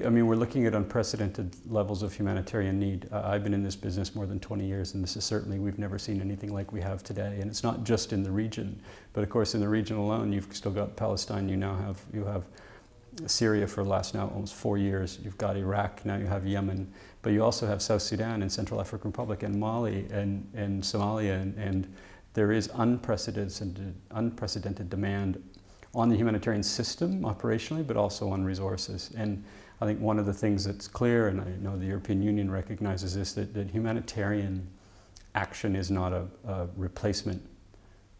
I mean, we're looking at unprecedented levels of humanitarian need. I've been in this business more than 20 years, and this is certainly, we've never seen anything like we have today. And it's not just in the region, but of course in the region alone, you've still got Palestine, you have Syria for the last now almost 4 years, you've got Iraq, now you have Yemen, but you also have South Sudan and Central African Republic and Mali and Somalia, and there is unprecedented demand on the humanitarian system operationally, but also on resources. And I think one of the things that's clear, and I know the European Union recognizes this, that humanitarian action is not a replacement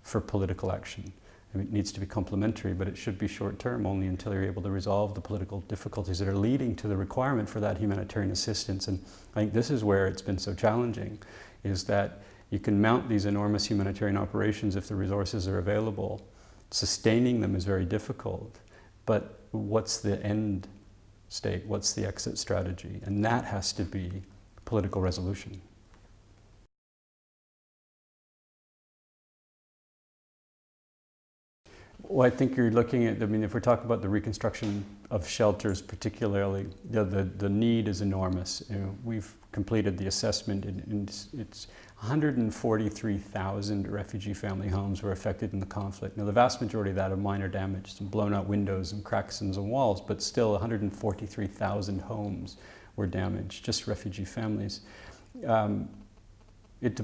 for political action. I mean, it needs to be complementary, but it should be short-term only until you're able to resolve the political difficulties that are leading to the requirement for that humanitarian assistance. And I think this is where it's been so challenging, is that you can mount these enormous humanitarian operations if the resources are available. Sustaining them is very difficult, but what's the end state? What's the exit strategy? And that has to be political resolution. Well, I think you're looking at, I mean, if we're talking about the reconstruction of shelters particularly, the need is enormous. You know, we've completed the assessment, and it's 143,000 refugee family homes were affected in the conflict. Now, the vast majority of that are minor damage, some blown out windows and cracks in some walls, but still 143,000 homes were damaged, just refugee families. The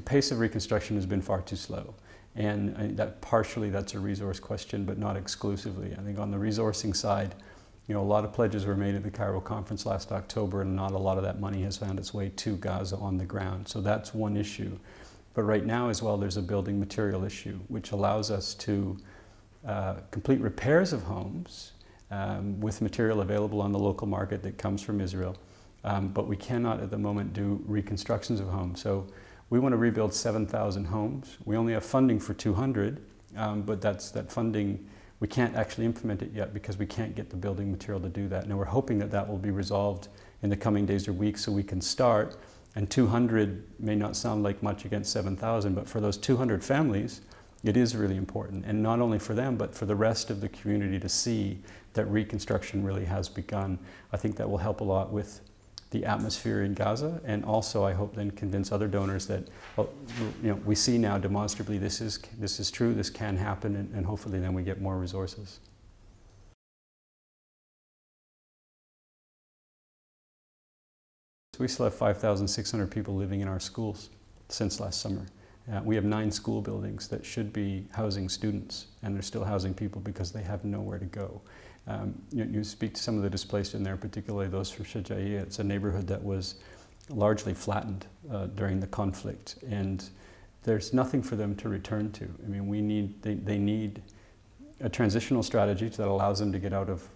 pace of reconstruction has been far too slow. And that partially that's a resource question, but not exclusively. I think on the resourcing side, you know, a lot of pledges were made at the Cairo conference last October, and not a lot of that money has found its way to Gaza on the ground. So that's one issue. But right now as well, there's a building material issue, which allows us to complete repairs of homes with material available on the local market that comes from Israel. But we cannot at the moment do reconstructions of homes. So we want to rebuild 7,000 homes. We only have funding for 200, but that funding, we can't actually implement it yet because we can't get the building material to do that. Now we're hoping that that will be resolved in the coming days or weeks so we can start. And 200 may not sound like much against 7,000, but for those 200 families, it is really important. And not only for them, but for the rest of the community to see that reconstruction really has begun. I think that will help a lot with the atmosphere in Gaza, and also I hope then convince other donors that, well, you know, we see now demonstrably this is true, this can happen, and hopefully then we get more resources. We still have 5,600 people living in our schools since last summer. We have 9 school buildings that should be housing students, and they're still housing people because they have nowhere to go. You speak to some of the displaced in there, particularly those from Shajaiya. It's a neighborhood that was largely flattened during the conflict, and there's nothing for them to return to. I mean, they need a transitional strategy that allows them to get out of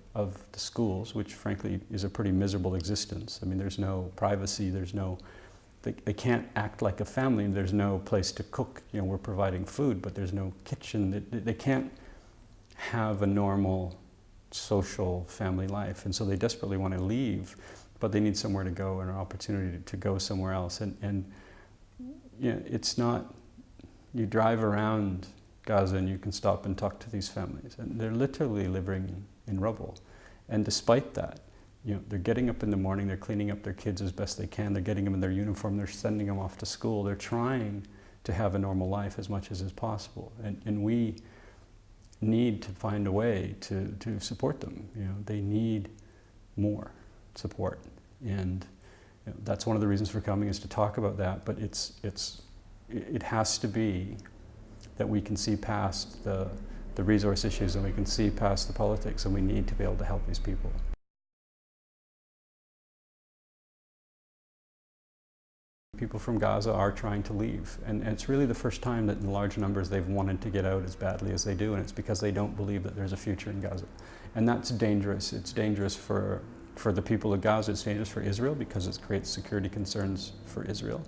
the schools, which frankly is a pretty miserable existence. I mean, there's no privacy, they can't act like a family, there's no place to cook. You know, we're providing food, but there's no kitchen. They can't have a normal social family life, and so they desperately want to leave, but they need somewhere to go and an opportunity to go somewhere else. And you know, it's not, you drive around Gaza and you can stop and talk to these families, and they're literally living in rubble. And despite that, you know, they're getting up in the morning, they're cleaning up their kids as best they can, they're getting them in their uniform, they're sending them off to school, they're trying to have a normal life as much as is possible. And we need to find a way to support them. You know, they need more support, and you know, that's one of the reasons for coming, is to talk about that. But it has to be that we can see past the resource issues, and we can see past the politics, and we need to be able to help these people. People from Gaza are trying to leave, and it's really the first time that in large numbers they've wanted to get out as badly as they do, and it's because they don't believe that there's a future in Gaza. And that's dangerous. It's dangerous for the people of Gaza, it's dangerous for Israel because it creates security concerns for Israel,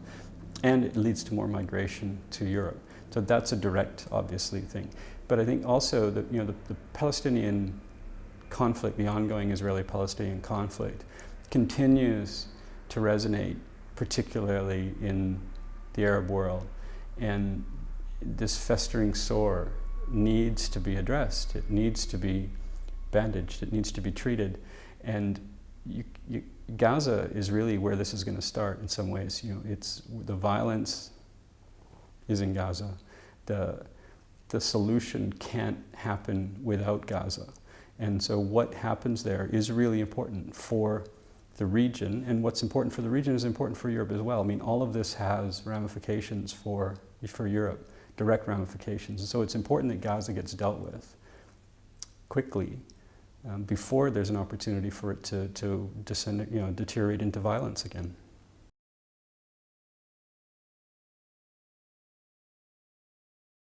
and it leads to more migration to Europe. So that's a direct, obviously, thing. But I think also that, you know, the Palestinian conflict, the ongoing Israeli-Palestinian conflict, continues to resonate, particularly in the Arab world. And this festering sore needs to be addressed. It needs to be bandaged. It needs to be treated. And Gaza is really where this is going to start in some ways. It's the violence is in Gaza. The solution can't happen without Gaza. And so what happens there is really important for the region, and what's important for the region is important for Europe as well. I mean, all of this has ramifications for Europe, direct ramifications. And so it's important that Gaza gets dealt with quickly before there's an opportunity for it to deteriorate into violence again.